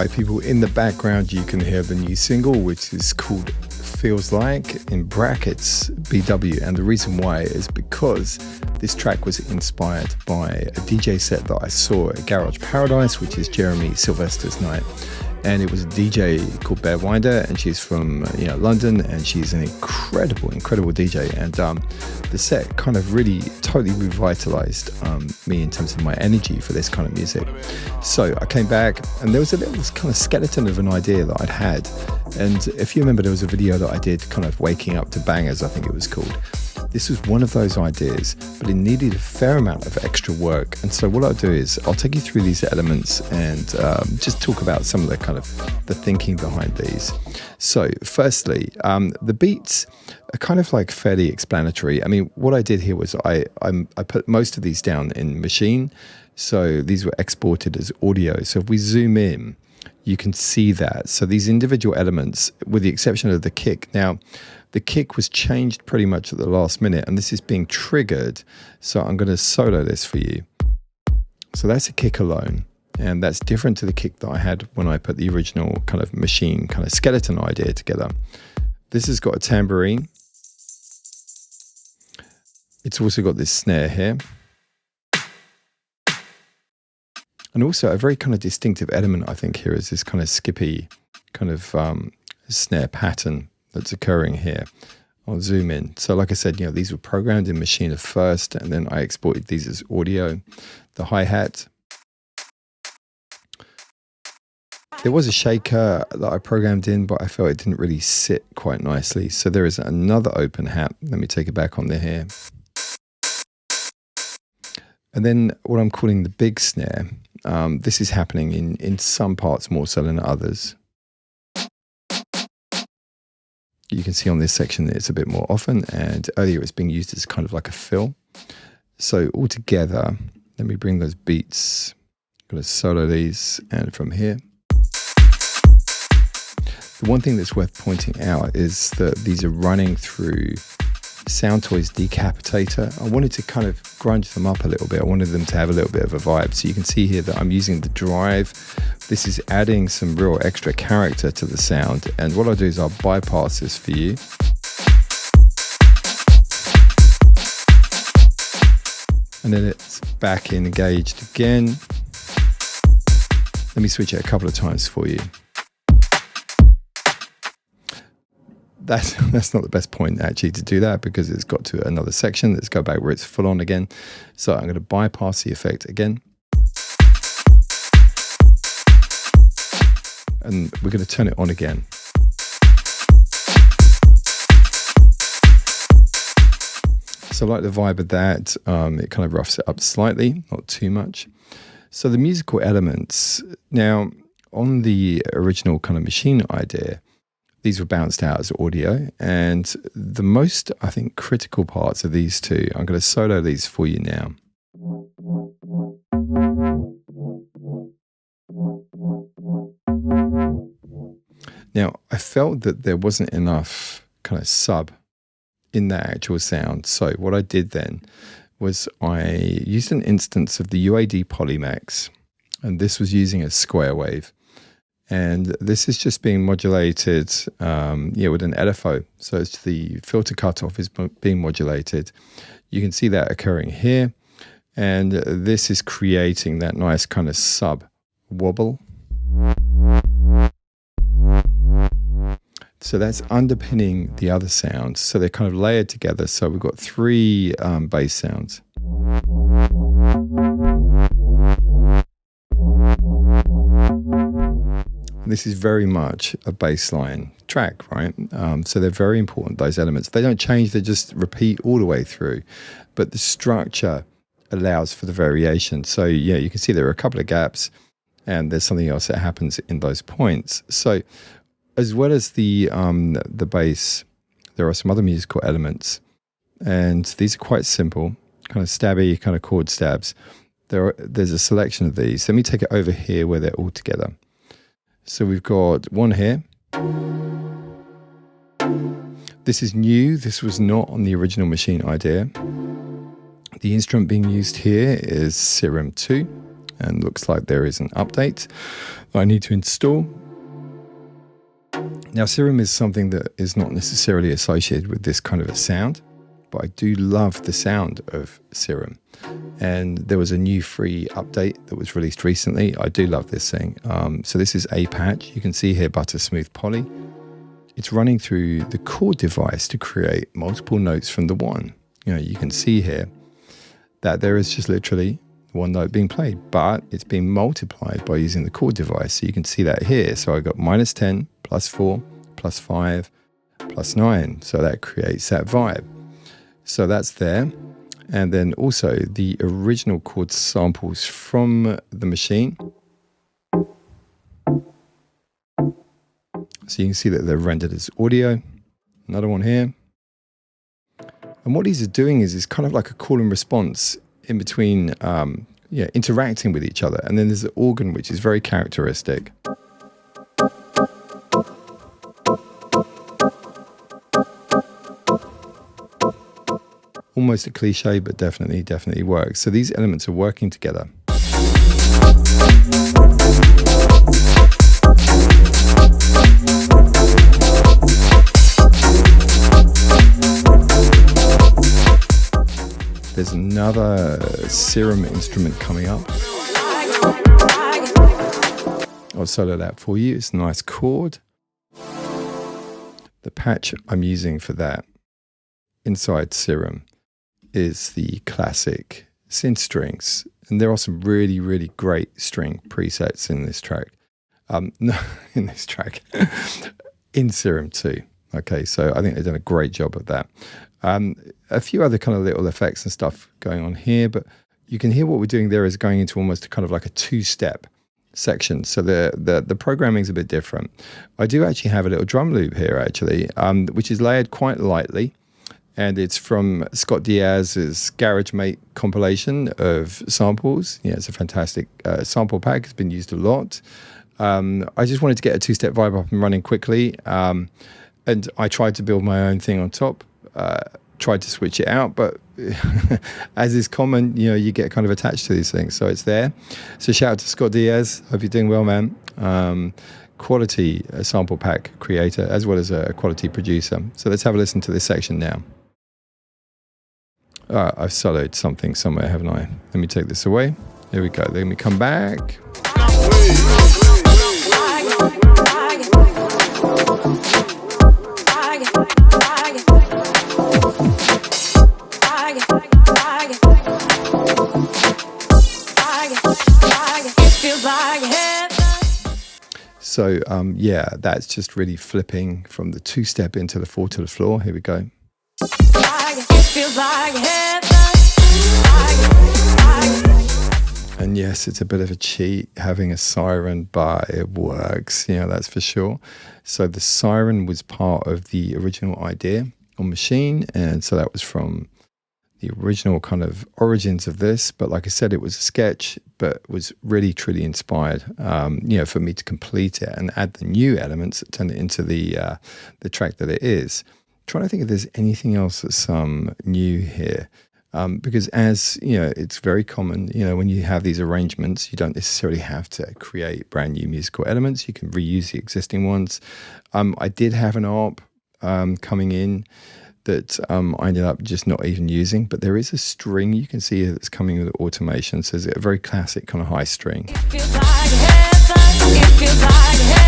Hi people, in the background you can hear the new single, which is called Feels Like, in brackets BW, and the reason why is because this track was inspired by a DJ set that I saw at Garage Paradise, which is Jeremy Sylvester's night. And it was a DJ called Bear Winder, and she's from London, and she's an incredible DJ. And the set kind of really totally revitalized me in terms of my energy for this kind of music. So I came back, and there was a little kind of skeleton of an idea that I'd had. And if you remember, there was a video that I did, kind of waking up to bangers, I think it was called. This was one of those ideas, but it needed a fair amount of extra work. And so what I'll do is I'll take you through these elements and just talk about some of the kind of the thinking behind these. So firstly, the beats are kind of like fairly explanatory. I mean, what I did here was I put most of these down in Machine. So these were exported as audio. So if we zoom in, you can see that. So these individual elements, with the exception of the kick. Now, the kick was changed pretty much at the last minute, and this is being triggered. So I'm going to solo this for you. So that's a kick alone, and that's different to the kick that I had when I put the original kind of Machine kind of skeleton idea together. This has got a tambourine. It's also got this snare here. And also a very kind of distinctive element, I think, here is this kind of skippy kind of snare pattern that's occurring here. I'll zoom in. So like I said, these were programmed in Machine at first, and then I exported these as audio. The hi-hat. There was a shaker that I programmed in, but I felt it didn't really sit quite nicely. So there is another open hat. Let me take it back on there here. And then what I'm calling the big snare. This is happening in some parts more so than others. You can see on this section that it's a bit more often, and earlier it's being used as kind of like a fill. So altogether, let me bring those beats. I'm going to solo these, and from here. The one thing that's worth pointing out is that these are running through Soundtoys Decapitator. I wanted to kind of grunge them up a little bit. I wanted them to have a little bit of a vibe. So you can see here that I'm using the drive. This is adding some real extra character to the sound. And what I'll do is I'll bypass this for you. And then it's back engaged again. Let me switch it a couple of times for you. That's not the best point actually to do that, because it's got to another section. Let's go back where it's full on again. So I'm going to bypass the effect again. And we're going to turn it on again. So I like the vibe of that. It kind of roughs it up slightly, not too much. So the musical elements, now on the original kind of Machine idea, these were bounced out as audio, and the most, I think, critical parts of these two, I'm going to solo these for you now. Now, I felt that there wasn't enough kind of sub in that actual sound, so what I did then was I used an instance of the UAD Polymax, and this was using a square wave. And this is just being modulated with an LFO. So it's the filter cutoff is being modulated. You can see that occurring here. And this is creating that nice kind of sub wobble. So that's underpinning the other sounds. So they're kind of layered together. So we've got three bass sounds. This is very much a bassline track, right? So they're very important, those elements. They don't change, they just repeat all the way through. But the structure allows for the variation. So yeah, you can see there are a couple of gaps, and there's something else that happens in those points. So as well as the bass, there are some other musical elements. And these are quite simple, kind of stabby, kind of chord stabs. There's a selection of these. Let me take it over here where they're all together. So we've got one here. This is new. This was not on the original Machine idea. The instrument being used here is Serum 2, and looks like there is an update that I need to install. Now, Serum is something that is not necessarily associated with this kind of a sound, but I do love the sound of Serum. And there was a new free update that was released recently. I do love this thing. So this is a patch. You can see here Butter Smooth Poly. It's running through the chord device to create multiple notes from the one. You know, you can see here that there is just literally one note being played, but it's being multiplied by using the chord device. So you can see that here. So I got -10, +4, +5, +9. So that creates that vibe. So that's there. And then also the original chord samples from the machine. So you can see that they're rendered as audio. Another one here. And what these are doing is kind of like a call and response in between, interacting with each other. And then there's the organ, which is very characteristic. Almost a cliche, but definitely works. So these elements are working together. There's another Serum instrument coming up. I'll solo that for you. It's a nice chord. The patch I'm using for that inside Serum is the classic synth strings. And there are some really great string presets in this track. In Serum too. Okay, so I think they've done a great job of that. A few other kind of little effects and stuff going on here, but you can hear what we're doing there is going into almost kind of like a two-step section. So the programming is a bit different. I do actually have a little drum loop here actually, which is layered quite lightly, and it's from Scott Diaz's GarageMate compilation of samples. Yeah, it's a fantastic sample pack. It's been used a lot. I just wanted to get a two-step vibe up and running quickly, and I tried to build my own thing on top. Tried to switch it out, but as is common, you know, you get kind of attached to these things. So it's there. So shout out to Scott Diaz. Hope you're doing well, man. Quality sample pack creator as well as a quality producer. So let's have a listen to this section now. I've soloed something somewhere, haven't I? Let me take this away. Here we go. Let me come back. So yeah, that's just really flipping from the two-step into the four to the floor. Here we go. And yes, it's a bit of a cheat having a siren, but it works, you know, that's for sure. So the siren was part of the original idea on Machine, and so that was from the original kind of origins of this. But like I said, it was a sketch, but was really truly inspired, for me to complete it and add the new elements that turned it into the track that it is. Trying to think if there's anything else that's new here. Because as you know, it's very common, you know, when you have these arrangements, you don't necessarily have to create brand new musical elements. You can reuse the existing ones. I did have an ARP coming in that I ended up just not even using, but there is a string you can see that's coming with automation. So it's a very classic kind of high string. It feels like heaven. It feels like heaven.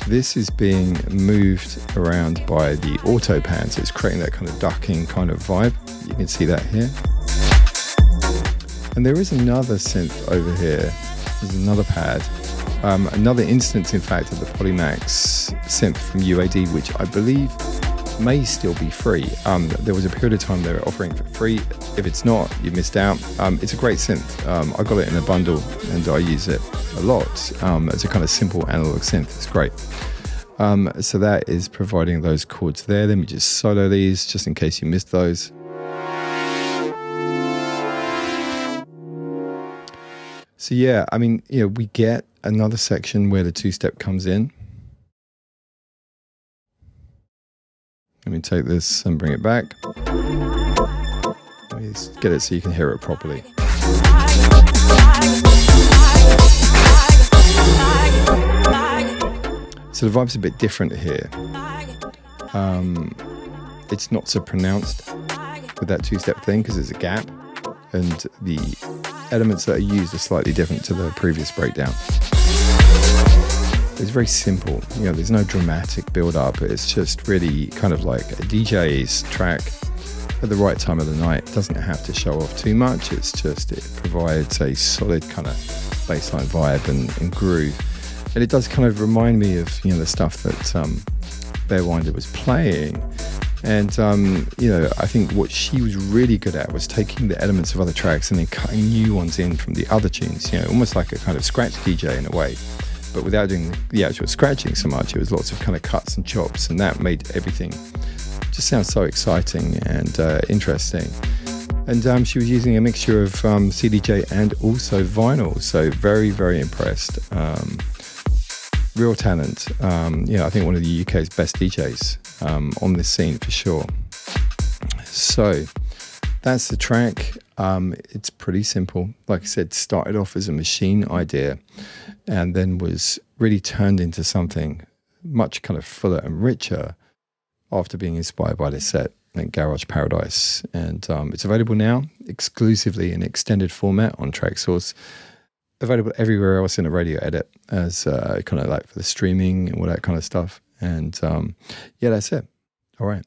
This is being moved around by the auto pan, so it's creating that kind of ducking kind of vibe. You can see that here. And there is another synth over here. There's another pad. Another instance, in fact, of the Polymax synth from UAD, which I believe may still be free. There was a period of time they were offering for free. If it's not, you missed out. It's a great synth. I got it in a bundle and I use it a lot as a kind of simple analog synth. It's great. So that is providing those chords there. Let me just solo these just in case you missed those. So yeah, I mean, you know, we get another section where the two-step comes in. Let me take this and bring it back. Let me is get it so you can hear it properly. So the vibe's a bit different here. It's not so pronounced with that two-step thing because there's a gap, and the elements that are used are slightly different to the previous breakdown. It's very simple, you know, there's no dramatic build-up. It's just really kind of like a DJ's track at the right time of the night. It doesn't have to show off too much. It's just, it provides a solid kind of bassline vibe and groove. And it does kind of remind me of, you know, the stuff that Bearwinder was playing. And, you know, I think what she was really good at was taking the elements of other tracks and then cutting new ones in from the other tunes, you know, almost like a kind of scratch DJ in a way. But without doing the actual scratching so much, it was lots of kind of cuts and chops, and that made everything just sound so exciting and interesting. And she was using a mixture of CDJ and also vinyl, so very, very impressed. Real talent. You know, I think one of the UK's best DJs on this scene for sure. So that's the track. It's pretty simple. Like I said, started off as a machine idea and then was really turned into something much kind of fuller and richer after being inspired by this set in Garage Paradise. And it's available now exclusively in extended format on TrackSource. Available everywhere else in a radio edit as kind of like for the streaming and all that kind of stuff. And yeah, that's it. All right.